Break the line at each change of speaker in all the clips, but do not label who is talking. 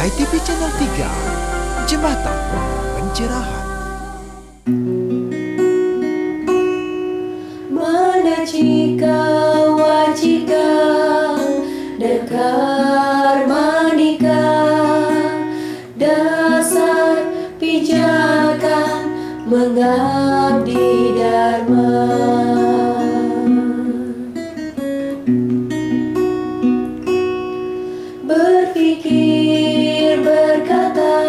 HiTV Channel 3, Jembatan Pencerahan.
Mana jika wajika dekar manika, dasar pijakan mengabdi dharma. Berpikir, berkata,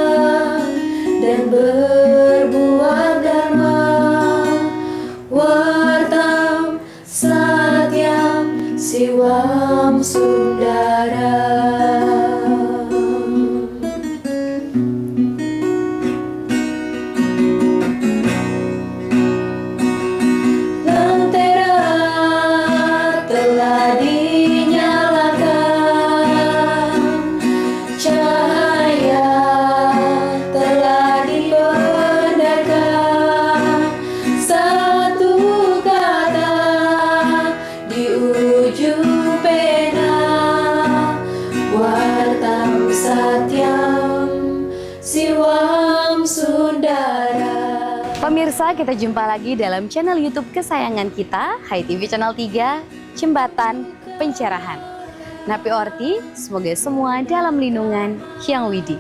dan berbuat dharma. Wartam satyam siwam sundara. Lentera telah dinyalakan, cahaya telah dibenarkan. Satu kata di ujung pena, Wartam satyam siwam sundara.
Pemirsa, kita jumpa lagi dalam channel YouTube kesayangan kita, HiTV Channel 3, Jembatan Pencerahan. Napi Orti, semoga semua dalam lindungan Hyang Widi.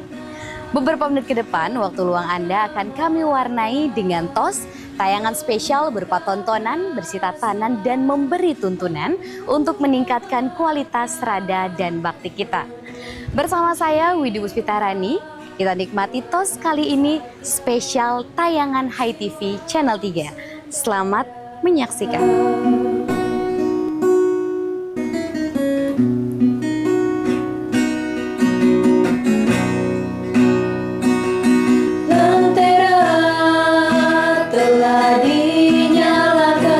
Beberapa menit ke depan, waktu luang Anda akan kami warnai dengan TOS, tayangan spesial berupa tontonan, bersih tatanan, dan memberi tuntunan untuk meningkatkan kualitas rada dan bakti kita. Bersama saya, Widi Puspitarani, kita nikmati TOS kali ini spesial tayangan HiTV Channel 3. Selamat menyaksikan.
Lentera telah dinyalakan,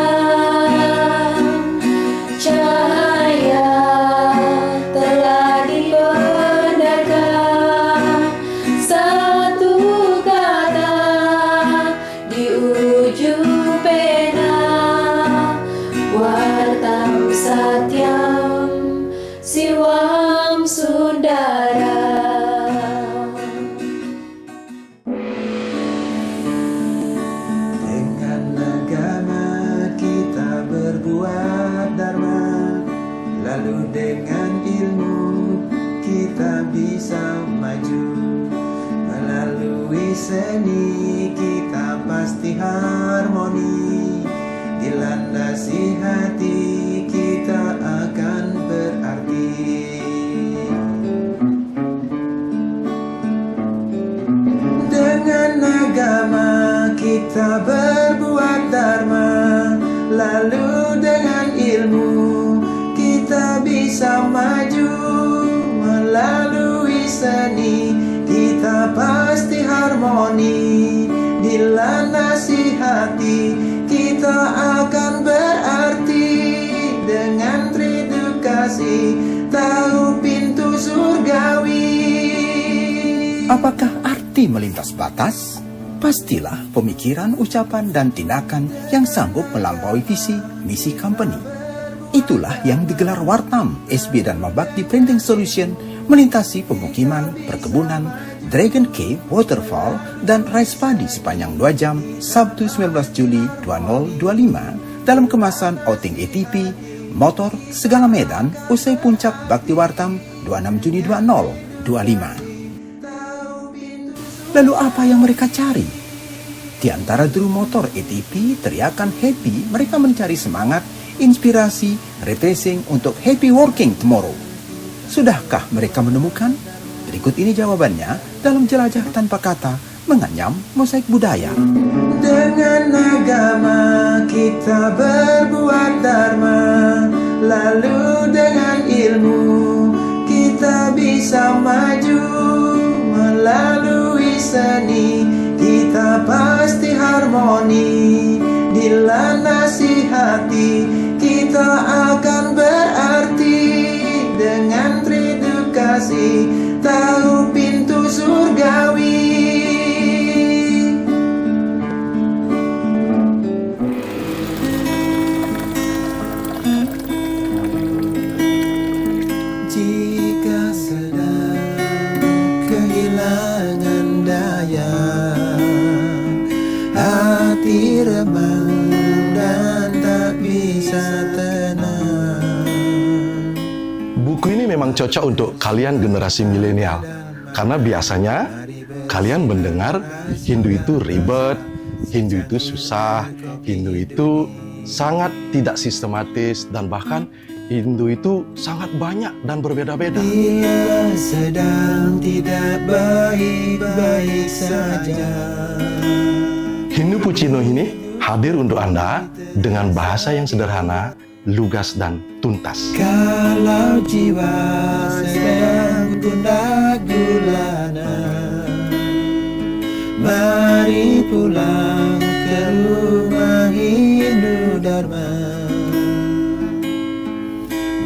cahaya telah dibenarkan. Satu kata di ujung pena, Wartam satyam siwam sundara.
Dengan agama kita berbuat dharma, lalu dengan ilmu kita bisa maju. Melalui seni kita pasti harmoni, dilandasi hati kita akan berarti. Dengan agama kita berbuat dharma, lalu dengan ilmu kita bisa maju. Melalui seni kita pasti harmoni, dilandasi hati kita akan berarti. Dengan tridukasi tahu pintu surgawi.
Apakah arti melintas batas? Pastilah pemikiran, ucapan, dan tindakan yang sanggup melampaui visi, misi company. Itulah yang digelar Wartam, SB dan Mabakti Printing Solution melintasi pemukiman, perkebunan, Dragon Cave, Waterfall, dan rice padi sepanjang 2 jam Sabtu 19 Juli 2025 dalam kemasan outing ATP, motor, segala medan usai puncak Bakti Wartam 26 Juni 2025. Lalu apa yang mereka cari? Di antara drum motor ATP teriakan happy, mereka mencari semangat, inspirasi, refreshing untuk happy working tomorrow. Sudahkah mereka menemukan? Berikut ini jawabannya dalam jelajah tanpa kata menganyam mosaik budaya.
Dengan agama kita berbuat dharma, lalu dengan ilmu kita bisa maju. Melalui seni kita pasti harmoni, dilandasi hati kita akan berarti. Dengan tridukasi tahu pintu surgawi. Jika sedang tenang.
Buku ini memang cocok untuk kalian generasi milenial. Karena biasanya kalian mendengar Hindu itu ribet, Hindu itu susah, Hindu itu sangat tidak sistematis, dan bahkan Hindu itu sangat banyak dan berbeda-beda.
Bila sedang tidak baik-baik saja.
Hindu Puccino ini hadir untuk Anda dengan bahasa yang sederhana, lugas, dan tuntas.
Kalau jiwa sedang gundah gulana, mari pulang ke rumah Hindu Dharma.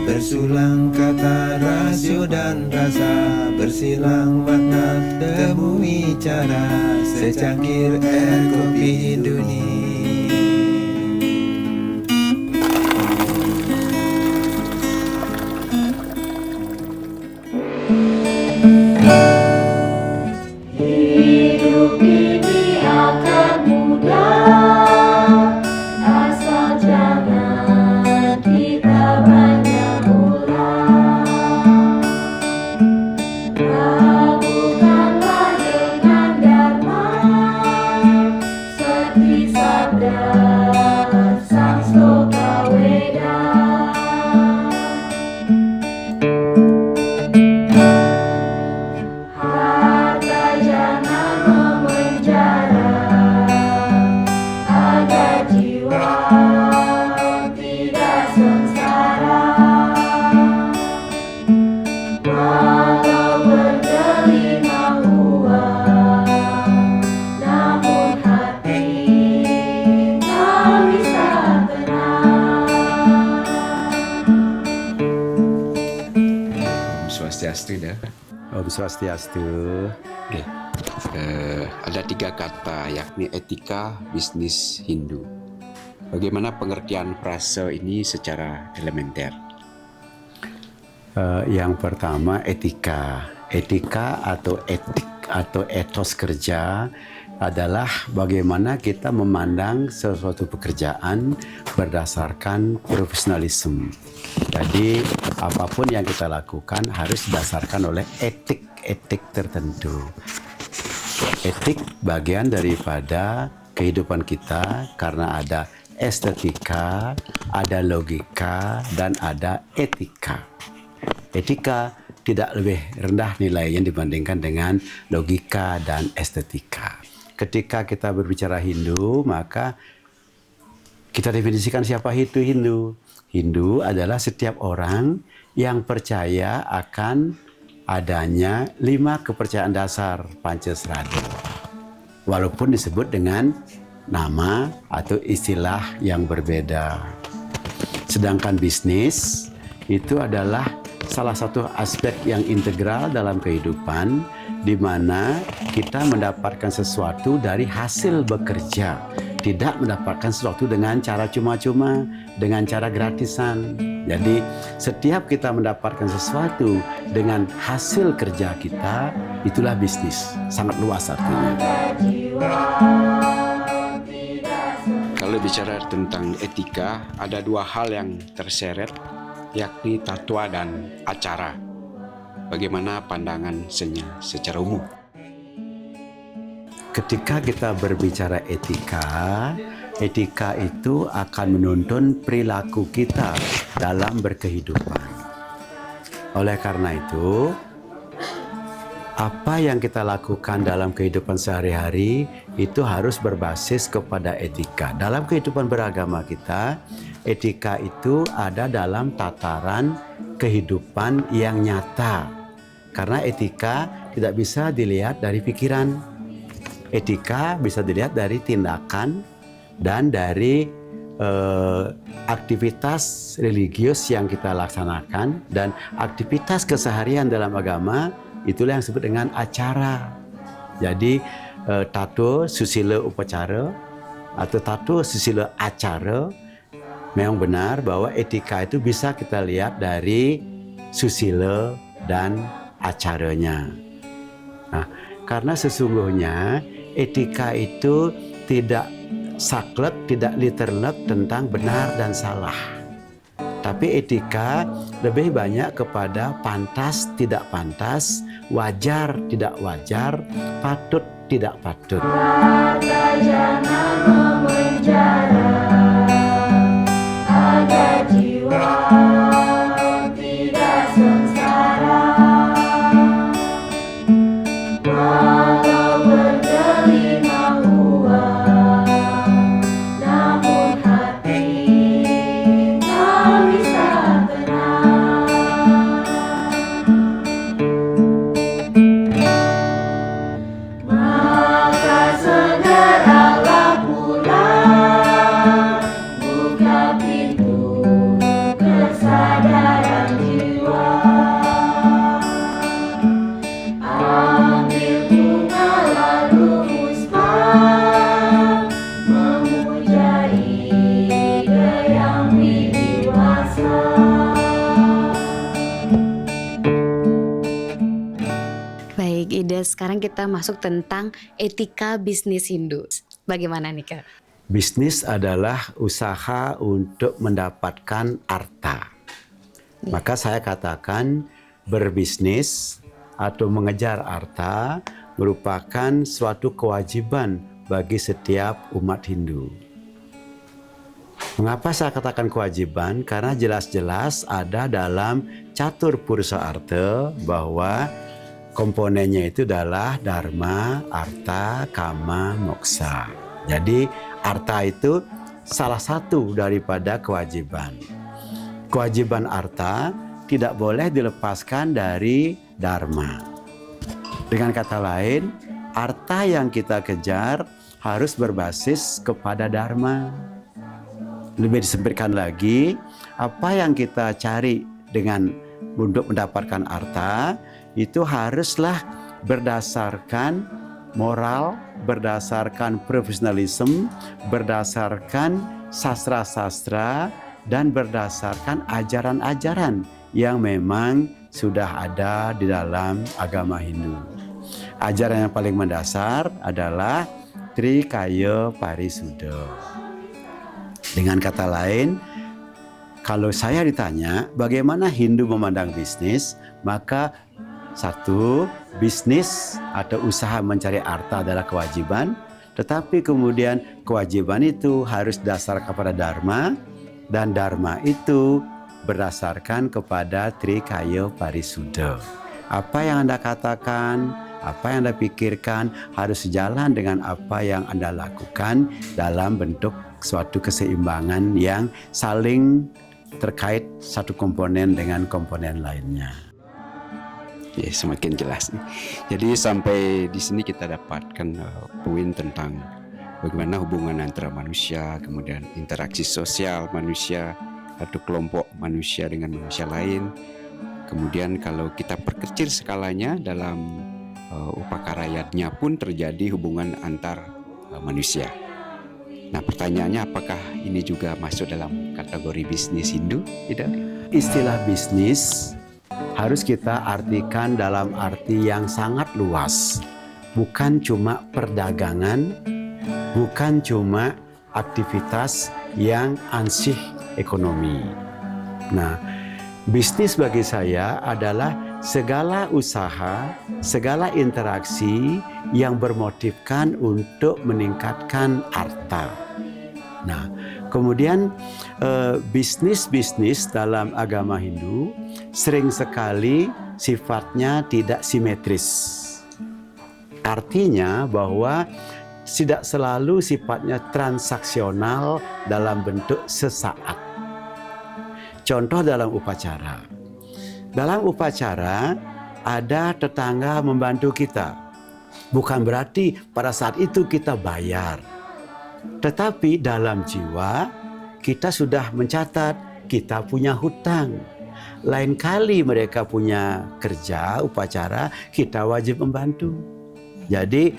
Bersulang kata rasio dan rasa, bersilang makna temui cara, secangkir air kopi Hindu.
Hidup ini akan mudah, asal jangan kita banyak ulang. Lakukanlah dengan dharma, seperti sabda sang sloka Weda. Harta jangan memenjara, agar jiwa tidak sengsara. Walau bergelimang uang, namun hati tak bisa tenang.
Swastiastu dah.
Om Swastiastu.
Oke. Ada 3 kata yakni etika, bisnis, Hindu. Bagaimana pengertian frase ini secara elementer?
Yang pertama etika. Etika atau etik atau etos kerja adalah bagaimana kita memandang sesuatu pekerjaan berdasarkan profesionalisme. Jadi apapun yang kita lakukan harus didasarkan oleh etik tertentu. Etik bagian daripada kehidupan kita karena ada estetika, ada logika, dan ada etika. Etika tidak lebih rendah nilainya dibandingkan dengan logika dan estetika. Ketika kita berbicara Hindu, maka kita definisikan siapa itu Hindu. Hindu adalah setiap orang yang percaya akan adanya 5 kepercayaan dasar Pancasrada. Walaupun disebut dengan nama atau istilah yang berbeda. Sedangkan bisnis itu adalah salah satu aspek yang integral dalam kehidupan, di mana kita mendapatkan sesuatu dari hasil bekerja, tidak mendapatkan sesuatu dengan cara cuma-cuma, dengan cara gratisan. Jadi setiap kita mendapatkan sesuatu dengan hasil kerja kita, itulah bisnis. Sangat luas artinya.
Kalau bicara tentang etika, ada 2 hal yang terseret, yakni tatwa dan acara. Bagaimana pandangan Senya secara umum?
Ketika kita berbicara etika, etika itu akan menuntun perilaku kita dalam berkehidupan. Oleh karena itu, apa yang kita lakukan dalam kehidupan sehari-hari itu harus berbasis kepada etika. Dalam kehidupan beragama kita, etika itu ada dalam tataran kehidupan yang nyata. Karena etika tidak bisa dilihat dari pikiran. Etika bisa dilihat dari tindakan dan dari aktivitas religius yang kita laksanakan, dan aktivitas keseharian dalam agama itulah yang disebut dengan acara. Jadi tato susila upacara atau tato susila acara, memang benar bahwa etika itu bisa kita lihat dari susila dan acaranya. Nah, karena sesungguhnya etika itu tidak saklek, tidak literlek tentang benar dan salah. Tapi etika lebih banyak kepada pantas, tidak pantas, wajar, tidak wajar, patut, tidak patut.
Maka jangan memenjara agar jiwa tidak sengsara. Walau bergelimang uang, namun hati tak bisa tenang. Maka segeralah pulang, buka pintu kesadaran jiwa. Ambil bunga lalu musma, memuja ide yang widiwasa.
Baik, Ida, sekarang kita masuk tentang etika bisnis Hindu. Bagaimana nih, Kak?
Bisnis adalah usaha untuk mendapatkan harta. Maka saya katakan berbisnis atau mengejar harta merupakan suatu kewajiban bagi setiap umat Hindu. Mengapa saya katakan kewajiban? Karena jelas-jelas ada dalam catur purusha artha bahwa komponennya itu adalah dharma, artha, kama, moksa. Jadi artha itu salah satu daripada kewajiban. Kewajiban artha tidak boleh dilepaskan dari dharma. Dengan kata lain, artha yang kita kejar harus berbasis kepada dharma. Lebih disempitkan lagi, apa yang kita cari dengan untuk mendapatkan artha itu haruslah berdasarkan moral, berdasarkan profesionalisme, berdasarkan sastra-sastra, dan berdasarkan ajaran-ajaran yang memang sudah ada di dalam agama Hindu. Ajaran yang paling mendasar adalah Trikaya Parisuddha. Dengan kata lain, kalau saya ditanya bagaimana Hindu memandang bisnis, maka satu, bisnis atau usaha mencari harta adalah kewajiban, tetapi kemudian kewajiban itu harus dasar kepada dharma, dan dharma itu berdasarkan kepada Trikaya Parisuddha. Apa yang Anda katakan, apa yang Anda pikirkan harus sejalan dengan apa yang Anda lakukan dalam bentuk suatu keseimbangan yang saling terkait satu komponen dengan komponen lainnya.
Ya, semakin jelas. Jadi sampai di sini kita dapatkan poin tentang bagaimana hubungan antara manusia, kemudian interaksi sosial manusia atau kelompok manusia dengan manusia lain. Kemudian kalau kita perkecil skalanya dalam upakarayatnya pun terjadi hubungan antar manusia. Nah, pertanyaannya apakah ini juga masuk dalam kategori bisnis Hindu? Tidak.
Istilah bisnis harus kita artikan dalam arti yang sangat luas. Bukan cuma perdagangan, bukan cuma aktivitas yang ansih ekonomi. Nah, bisnis bagi saya adalah segala usaha, segala interaksi yang bermotifkan untuk meningkatkan harta. Nah, kemudian bisnis-bisnis dalam agama Hindu sering sekali sifatnya tidak simetris. Artinya bahwa tidak selalu sifatnya transaksional dalam bentuk sesaat. Contoh dalam upacara. Dalam upacara ada tetangga membantu kita. Bukan berarti pada saat itu kita bayar. Tetapi dalam jiwa kita sudah mencatat kita punya hutang. Lain kali mereka punya kerja, upacara, kita wajib membantu. Jadi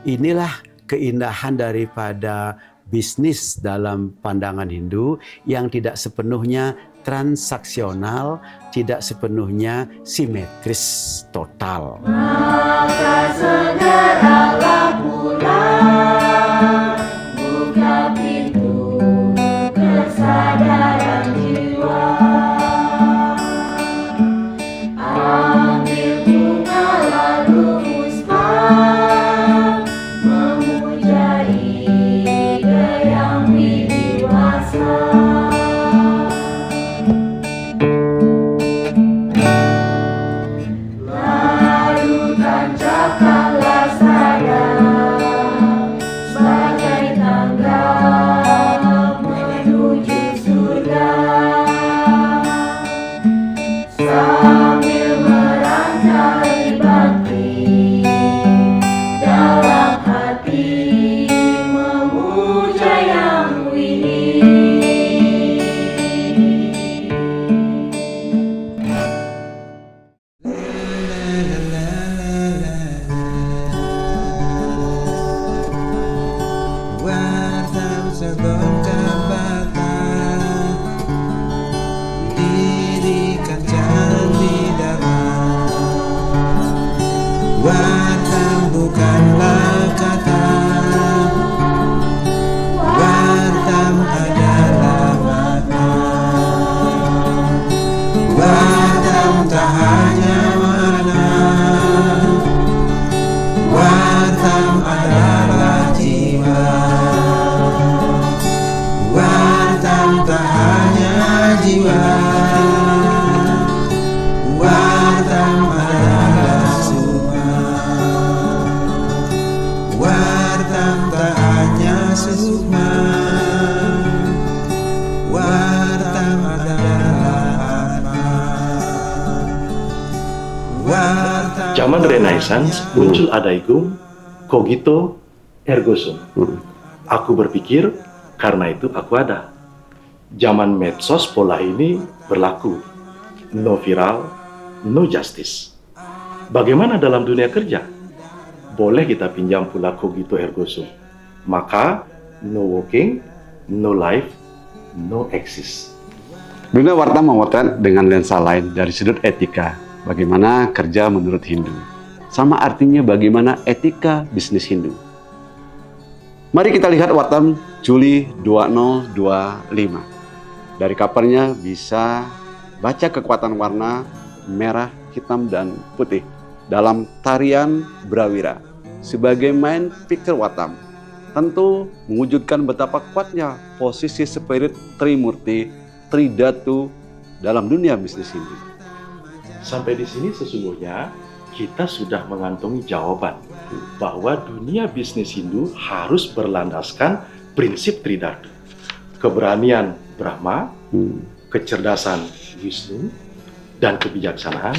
inilah keindahan daripada bisnis dalam pandangan Hindu yang tidak sepenuhnya transaksional, tidak sepenuhnya simetris total.
Maka segeralah pulang, buka pintu kesadaran jiwa.
zaman Renaissance muncul adaigum cogito ergo sum. Aku berpikir, karena itu aku ada. Zaman medsos pola ini berlaku. No viral, no justice. Bagaimana dalam dunia kerja? Boleh kita pinjam pula cogito ergo sum. Maka no working, no life, no exist.
Dunia warta memotret dengan lensa lain dari sudut etika. Bagaimana kerja menurut Hindu. Sama artinya bagaimana etika bisnis Hindu. Mari kita lihat Wartam Juli 2025. Dari covernya bisa baca kekuatan warna merah, hitam, dan putih dalam tarian Brawira. Sebagai main picture Wartam, tentu mewujudkan betapa kuatnya posisi spirit Trimurti, Tridatu dalam dunia bisnis Hindu.
Sampai di sini sesungguhnya kita sudah mengantongi jawaban bahwa dunia bisnis Hindu harus berlandaskan prinsip Tridatu. Keberanian Brahma, kecerdasan Wisnu, dan kebijaksanaan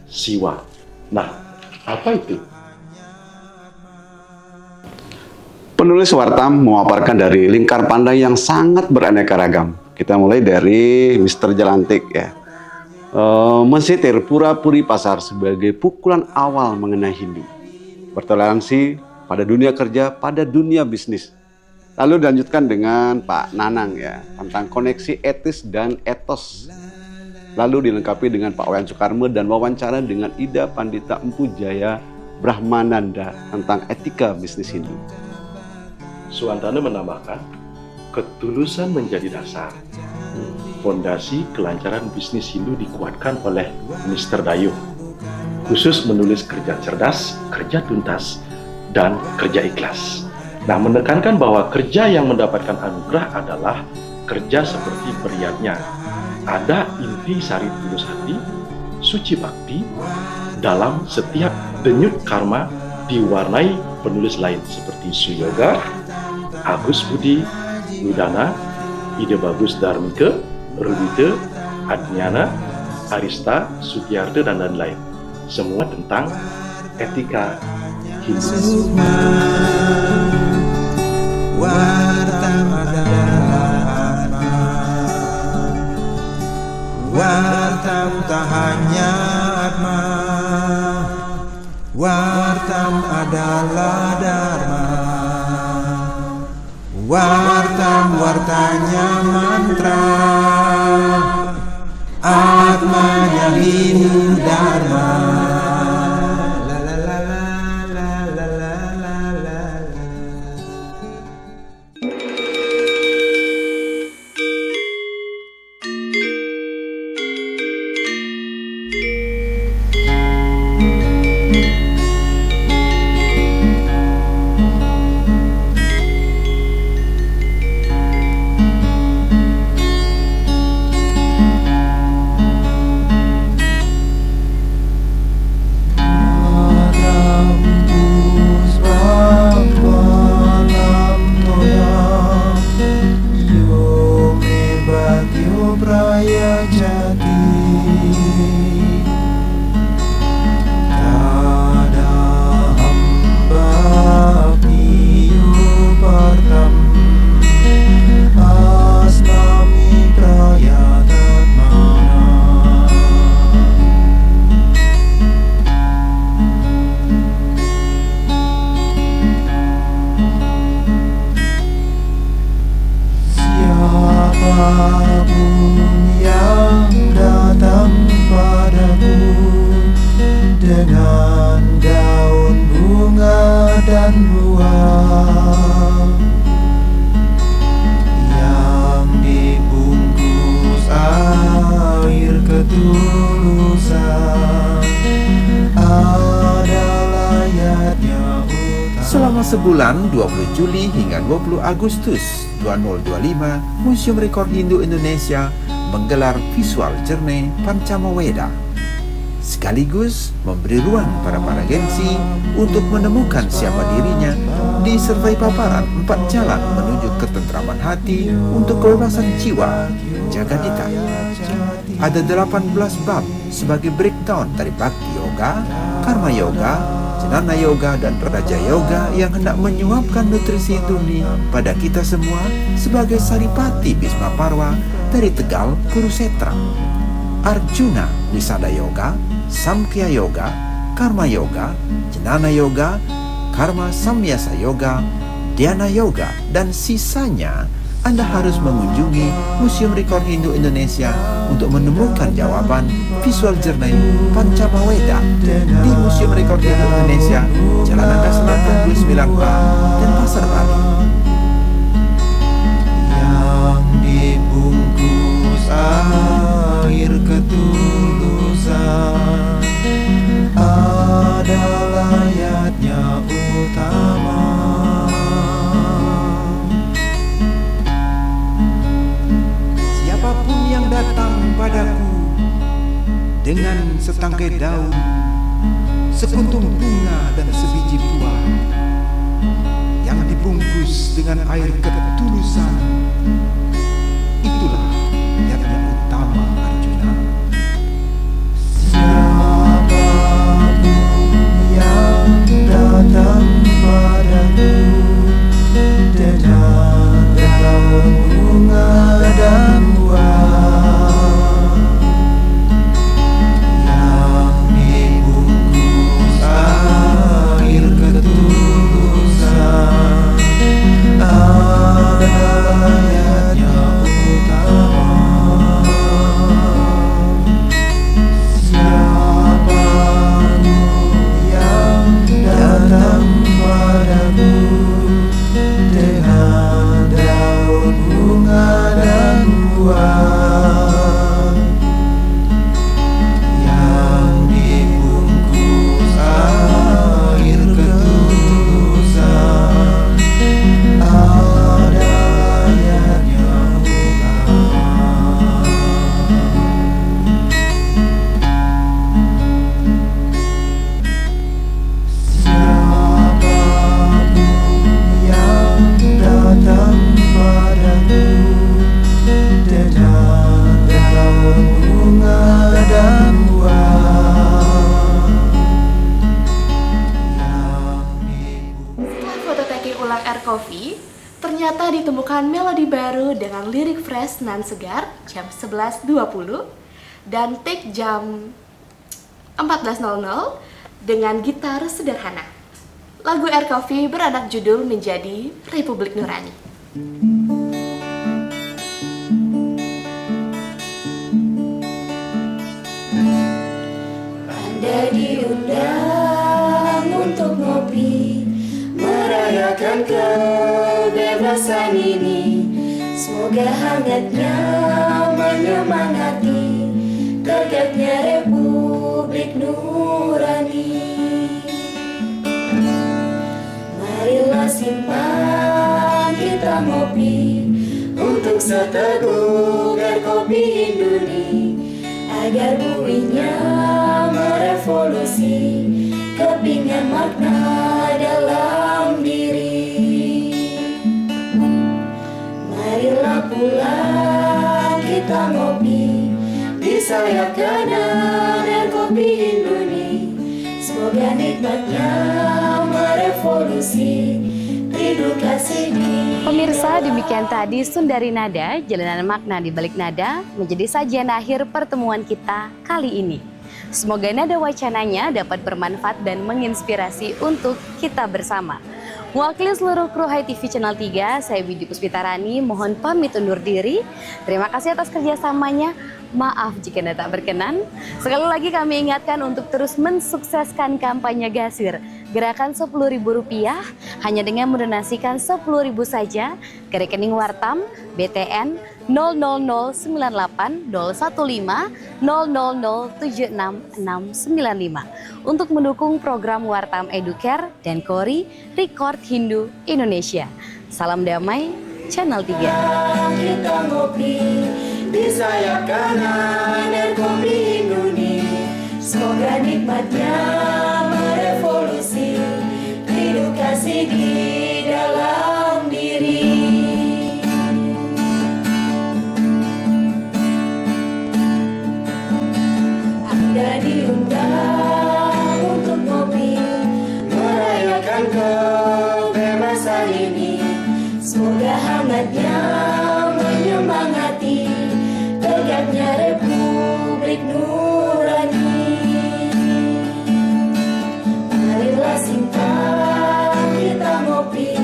Siwa. Nah, apa itu?
Penulis Wartam memaparkan dari lingkar pandang yang sangat beraneka ragam. Kita mulai dari Mr. Jalantik ya. Mensitir pura-puri pasar sebagai pukulan awal mengenai Hindu. Bertoleransi pada dunia kerja, pada dunia bisnis. Lalu dilanjutkan dengan Pak Nanang ya, tentang koneksi etis dan etos. Lalu dilengkapi dengan Pak Wayan Soekarno dan wawancara dengan Ida Pandita Empu Jaya Brahmananda tentang etika bisnis Hindu.
Suwantana menambahkan, ketulusan menjadi dasar. Fondasi kelancaran bisnis Hindu dikuatkan oleh Mr. Dayuh, khusus menulis kerja cerdas, kerja tuntas, dan kerja ikhlas. Nah, menekankan bahwa kerja yang mendapatkan anugerah adalah kerja seperti beriatnya. Ada inti sari tulus hati, suci bakti, dalam setiap denyut karma diwarnai penulis lain seperti Suyoga, Agus Budi, Udana, Ide Bagus Darmike, Rudite, Adnyana, Arista, Sugiyarto, dan lain-lain. Semua tentang etika Hindu.
Wartam adalah Wartam tak hanya Atma. Wartam adalah Dharma. Wartam wartanya mantra. Atmanya Hindu Dharma.
Selama sebulan 20 Juli hingga 20 Agustus 2025, Museum Rekor Hindu Indonesia menggelar visual journey Pancamaweda, sekaligus memberi ruang pada para gengsi untuk menemukan siapa dirinya di survei paparan 4 jalan menuju ketentraman hati untuk kebebasan jiwa Jagadita. ada 18 bab sebagai breakdown dari Bhakti Yoga, Karma Yoga, Jnana Yoga, dan Raja Yoga yang hendak menyuapkan nutrisi turni pada kita semua sebagai Saripati Bhisma Parwa dari Tegal, Kurusetra. Arjuna Wisada Yoga, Samkhya Yoga, Karma Yoga, Jnana Yoga, Karma Samyasa Yoga, Dhyana Yoga, dan sisanya Anda harus mengunjungi Museum Rekor Hindu Indonesia untuk menemukan jawaban visual journey Pancamaweda di Museum Rekor Hindu Indonesia, Jalan Angga Selatan 29A, dan Pasar Bali.
Yang dibungkus air ketulusan adalah ayatnya utama.
Siapapun yang datang padaku dengan setangkai daun, sekuntum bunga dan sebiji buah yang dibungkus dengan air ketulusan, itulah yang utama, Arjuna.
Siapapun yang datang padaku dengan daun bunga dan buah yang dibungkus air ketulusan adalah ayatnya utama. Siapapun yang datang padaku dengan daun bunga dan buah yang dibungkus air ketulusan adalah ayatnya utama. Siapapun yang datang padaku dengan daun bunga dan buah yang
Setelah foto taking ulang Air Coffee, ternyata ditemukan melodi baru dengan lirik fresh nan segar jam 11.20 dan take jam 14.00 dengan gitar sederhana. Lagu Air Coffee beranak judul menjadi Republik Nurani.
Anda diundang untuk ngopi, merayakan kebebasan ini. Semoga hangatnya menyemangati tegaknya Republik Nurani. Marilah simpan kita ngopi untuk seteguk air kopi Induni, agar buminya merevolusi kepingan makna dalam diri. Marilah pulang kita ngopi di sayap kanan air kopi Induni. Semoga nikmatnya merevolusi rindu kasih di.
Pemirsa, demikian tadi Sundari Nada, jalanan makna di balik nada, menjadi sajian akhir pertemuan kita kali ini. Semoga nada wacananya dapat bermanfaat dan menginspirasi untuk kita bersama. Mewakili seluruh kru Hai TV Channel 3, saya Widi Puspitarani mohon pamit undur diri. Terima kasih atas kerjasamanya. Maaf jika Anda tak berkenan. Sekali lagi kami ingatkan untuk terus mensukseskan kampanye Gasir. Gerakan Rp10.000 hanya dengan mendonasikan Rp10.000 saja ke rekening Wartam BTN 0001500076695 untuk mendukung program Wartam Educare dan Kori Record Hindu Indonesia. Salam damai, Channel 3.
Kita ngopi di sayap kanan air kopi Induni. Semoga nikmatnya merevolusi rindu kasih di dalam diri. dan diundang untuk ngopi, merayakan kebebasan ini. Semoga hangatnya menyemangati tegaknya Republik Nurani. Marilah singkat kita ngopi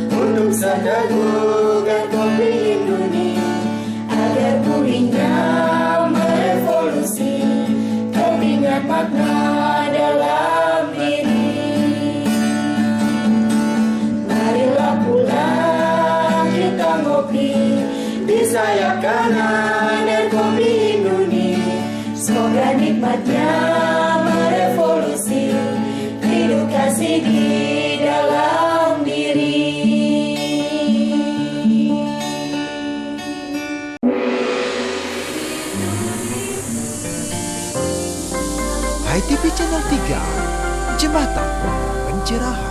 untuk setegukan kopi Indonesia, agar pulihnya merevolusi kebingungan makna dalam diri. Marilah pulang kita ngopi di sayap kanan kopi Indonesia. Semoga nikmatnya merevolusi edukasi di dalam diri.
HiTV Channel 3, Jembatan Pencerahan.